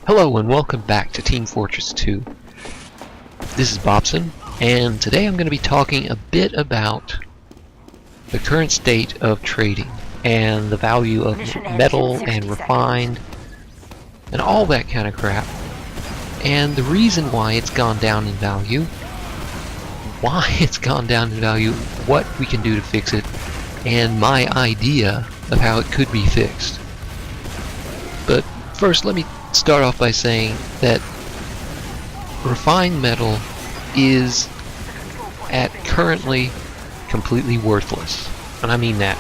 Hello and welcome back to Team Fortress 2. This is Bobson, and today I'm going to be talking a bit about the current state of trading and the value of metal and refined and all that kind of crap, and the reason why it's gone down in value, what we can do to fix it, and my idea of how it could be fixed. But first, let me start off by saying that refined metal is currently completely worthless, and I mean that.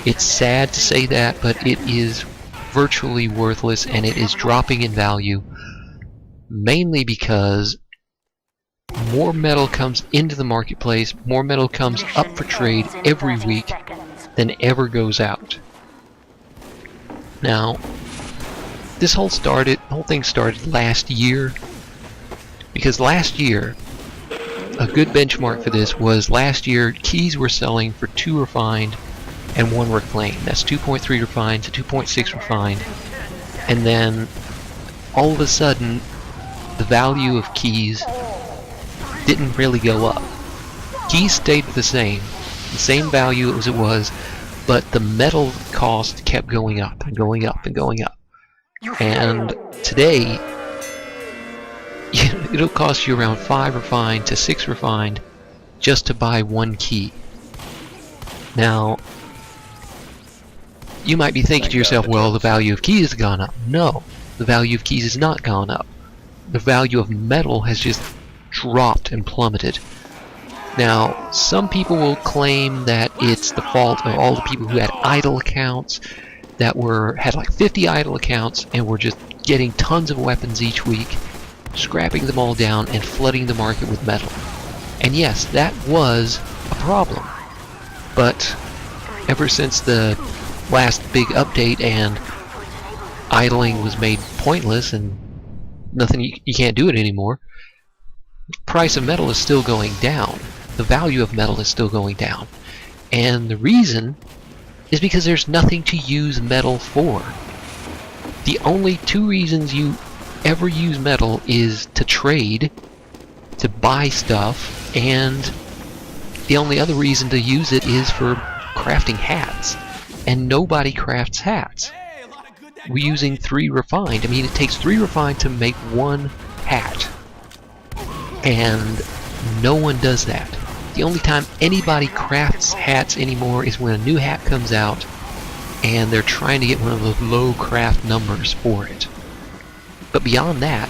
It's sad to say that, but it is virtually worthless, and it is dropping in value mainly because more metal comes into the marketplace, more metal comes up for trade every week than ever goes out. Now, this whole thing started last year, because last year, a good benchmark for this was last year keys were selling for 2 refined and 1 reclaimed. That's 2.3 refined to 2.6 refined, and then all of a sudden the value of keys didn't really go up. Keys stayed the same value as it was, but the metal cost kept going up and going up and going up. And today, it'll cost you around 5 refined to 6 refined just to buy 1 key. Now, you might be thinking to yourself, well, the value of keys has gone up. No, the value of keys has not gone up. The value of metal has just dropped and plummeted. Now, some people will claim that it's the fault of all the people who had idle accounts, that had like 50 idle accounts and were just getting tons of weapons each week, scrapping them all down and flooding the market with metal. And yes, that was a problem. But ever since the last big update and idling was made pointless and you can't do it anymore, the price of metal is still going down. The value of metal is still going down. And the reason is because there's nothing to use metal for. The only 2 reasons you ever use metal is to trade, to buy stuff, and the only other reason to use it is for crafting hats. And nobody crafts hats. We're using 3 refined. I mean, it takes 3 refined to make 1 hat. And no one does that. The only time anybody crafts hats anymore is when a new hat comes out and they're trying to get one of those low craft numbers for it. But beyond that,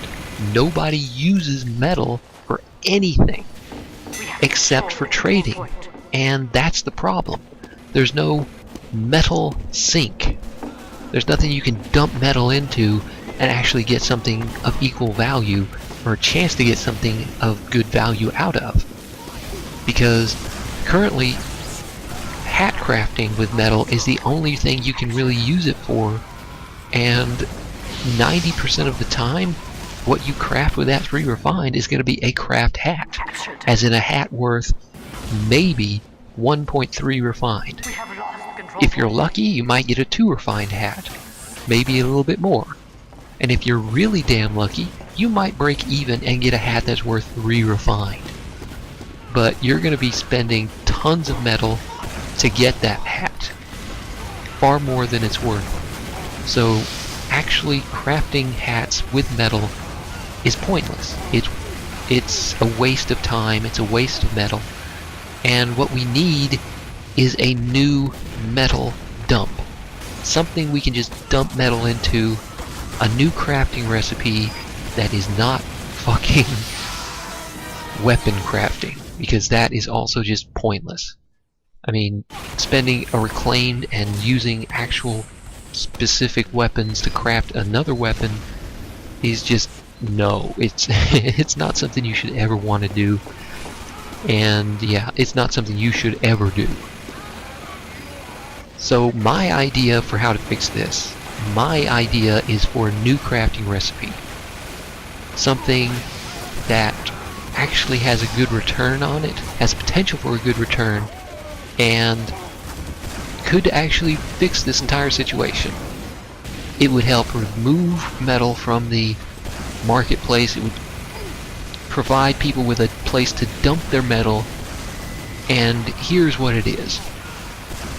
nobody uses metal for anything except for trading. And that's the problem. There's no metal sink. There's nothing you can dump metal into and actually get something of equal value or a chance to get something of good value out of. Because currently, hat crafting with metal is the only thing you can really use it for, and 90% of the time, what you craft with that 3 refined is going to be a craft hat, as in a hat worth maybe 1.3 refined. If you're lucky, you might get a 2 refined hat, maybe a little bit more. And if you're really damn lucky, you might break even and get a hat that's worth 3 refined. But you're going to be spending tons of metal to get that hat, far more than it's worth. So actually crafting hats with metal is pointless. It's a waste of time, it's a waste of metal, and what we need is a new metal dump. Something we can just dump metal into, a new crafting recipe that is not fucking weapon crafting, because that is also just pointless. I mean, spending a reclaimed and using actual specific weapons to craft another weapon is just, no, it's not something you should ever want to do. And yeah, it's not something you should ever do. So my idea for how to fix this, my idea is for a new crafting recipe. Something that actually has a good return on it, has potential for a good return, and could actually fix this entire situation. It would help remove metal from the marketplace. It would provide people with a place to dump their metal. And here's what it is.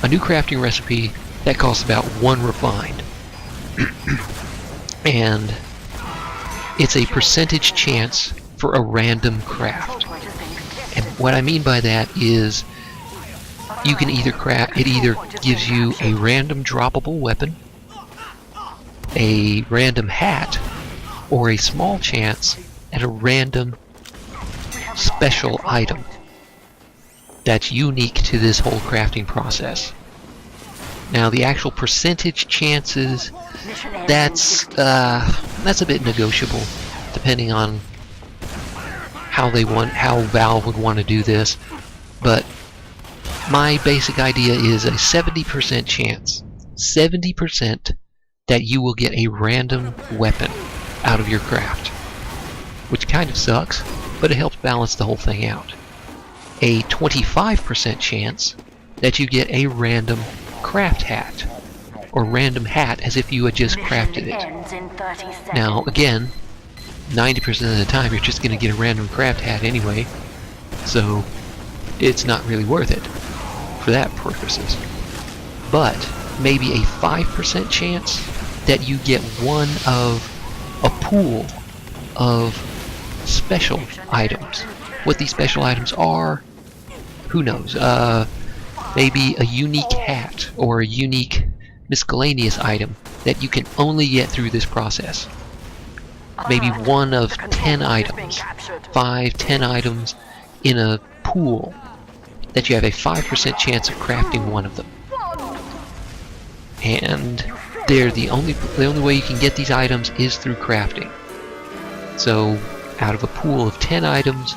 A new crafting recipe that costs about 1 refined. And it's a percentage chance for a random craft. And what I mean by that is you can either craft, it either gives you a random droppable weapon, a random hat, or a small chance at a random special item that's unique to this whole crafting process. Now the actual percentage chances, that's a bit negotiable depending on how Valve would want to do this, but my basic idea is a 70% chance, 70% that you will get a random weapon out of your craft, which kind of sucks, but it helps balance the whole thing out. A 25% chance that you get a random craft hat, or random hat as if you had just crafted it. Now again, 90% of the time you're just going to get a random craft hat anyway, so it's not really worth it for that purposes. But maybe a 5% chance that you get one of a pool of special items. What these special items are, who knows? Maybe a unique hat or a unique miscellaneous item that you can only get through this process. Maybe one of 10 items, 5, 10 items in a pool that you have a 5% chance of crafting one of them. And they're the only way you can get these items is through crafting. So out of a pool of 10 items,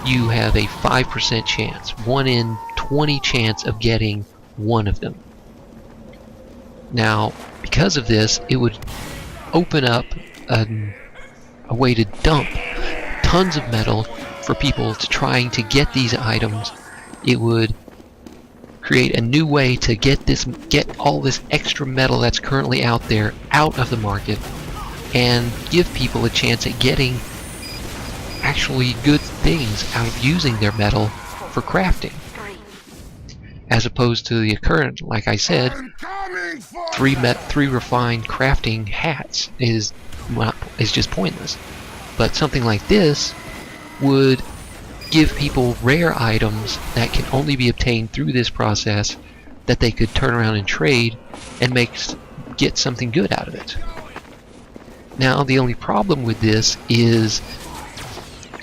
you have a 5% chance, 1 in 20 chance of getting one of them. Now, because of this, it would open up a way to dump tons of metal for people to trying to get these items. It would create a new way to get all this extra metal that's currently out there out of the market, and give people a chance at getting actually good things out of using their metal for crafting, as opposed to the current, like I said, three refined crafting hats is just pointless. But something like this would give people rare items that can only be obtained through this process, that they could turn around and trade and get something good out of it. Now the only problem with this is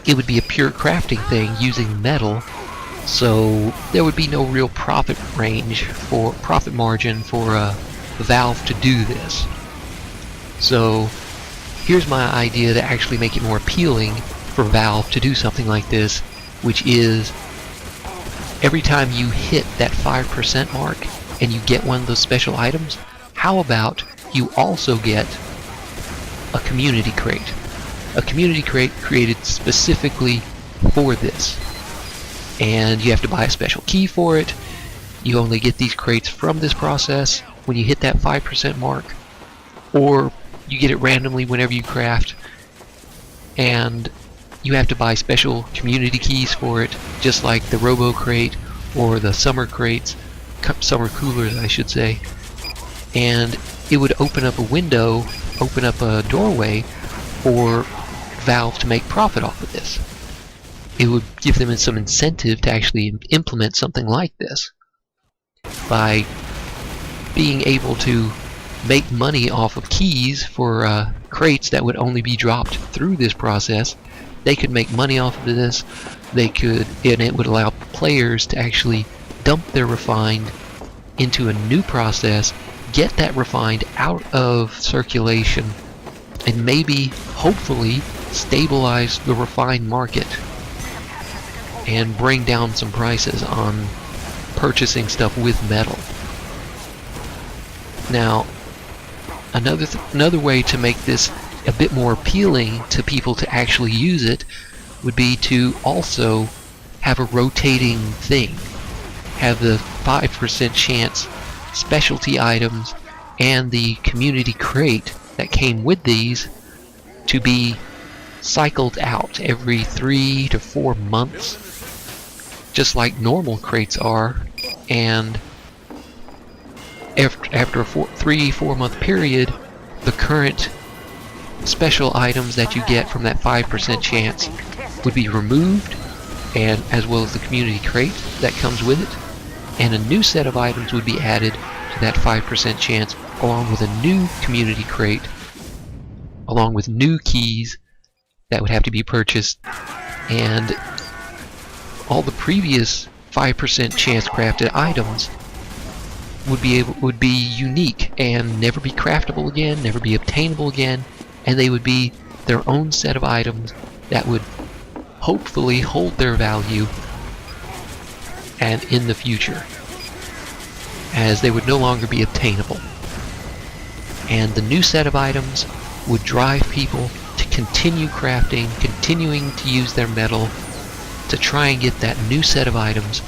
it would be a pure crafting thing using metal, so there would be no real profit margin for Valve to do this. So here's my idea to actually make it more appealing for Valve to do something like this, which is every time you hit that 5% mark and you get one of those special items, how about you also get a community crate? A community crate created specifically for this. And you have to buy a special key for it. You only get these crates from this process when you hit that 5% mark, or you get it randomly whenever you craft, and you have to buy special community keys for it, just like the Robo Crate or the Summer Crates, Summer Coolers I should say. And it would open up a window, open up a doorway for Valve to make profit off of this. It would give them some incentive to actually implement something like this. By being able to make money off of keys for crates that would only be dropped through this process, they could make money off of this. And it would allow players to actually dump their refined into a new process, get that refined out of circulation, and maybe, hopefully, stabilize the refined market and bring down some prices on purchasing stuff with metal. Now, another way to make this a bit more appealing to people to actually use it would be to also have a rotating thing. Have the 5% chance specialty items and the community crate that came with these to be cycled out every 3 to 4 months, just like normal crates are. And after a 3-4 month period, the current special items that you get from that 5% chance would be removed, and as well as the community crate that comes with it, and a new set of items would be added to that 5% chance, along with a new community crate, along with new keys that would have to be purchased, and all the previous 5% chance crafted items would be unique and never be craftable again, never be obtainable again, and they would be their own set of items that would hopefully hold their value and in the future, as they would no longer be obtainable. And the new set of items would drive people to continue crafting, continuing to use their metal to try and get that new set of items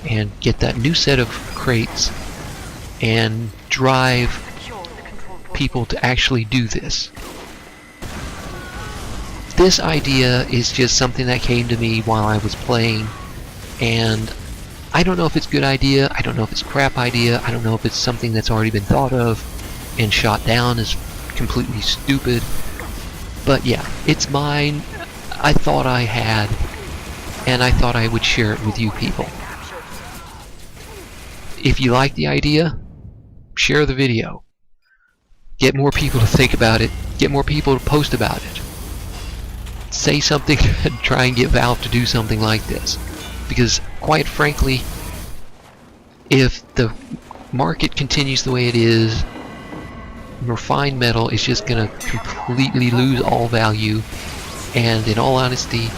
and get that new set of crates, and drive people to actually do this. This idea is just something that came to me while I was playing, and I don't know if it's a good idea, I don't know if it's a crap idea, I don't know if it's something that's already been thought of and shot down as completely stupid, but yeah, it's mine. I thought I had, and I thought I would share it with you people. If you like the idea, share the video. Get more people to think about it. Get more people to post about it. Say something and try and get Valve to do something like this. Because, quite frankly, if the market continues the way it is, refined metal is just going to completely lose all value. And in all honesty,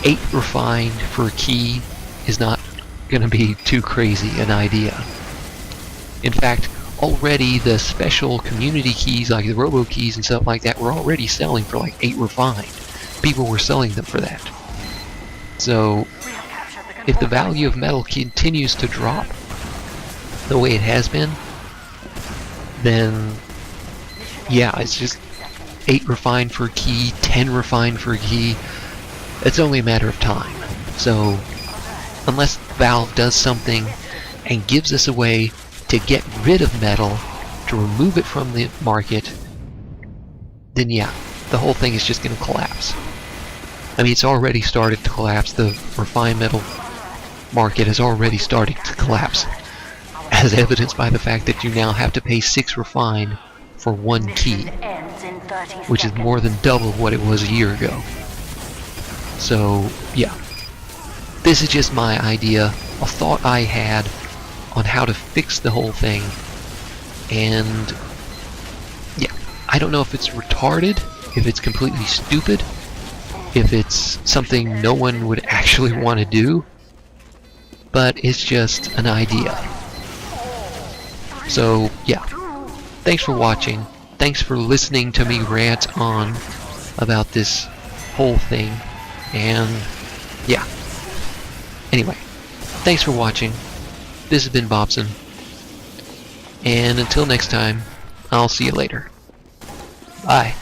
8 refined for a key is not going to be too crazy an idea. In fact, already the special community keys like the robo keys and stuff like that were already selling for like 8 refined. People were selling them for that. So if the value of metal continues to drop the way it has been, then yeah, it's just 8 refined for a key, 10 refined for a key. It's only a matter of time. So unless Valve does something and gives us a way to get rid of metal, to remove it from the market, then yeah, the whole thing is just going to collapse. I mean, it's already started to collapse. The refined metal market has already started to collapse, as evidenced by the fact that you now have to pay 6 refined for 1 key, which is more than double what it was a year ago. So yeah, this is just my idea, a thought I had on how to fix the whole thing. And yeah, I don't know if it's retarded, if it's completely stupid, if it's something no one would actually want to do, but it's just an idea. So yeah, thanks for watching, thanks for listening to me rant on about this whole thing, and yeah, anyway, thanks for watching. This has been Bobson, and until next time, I'll see you later. Bye.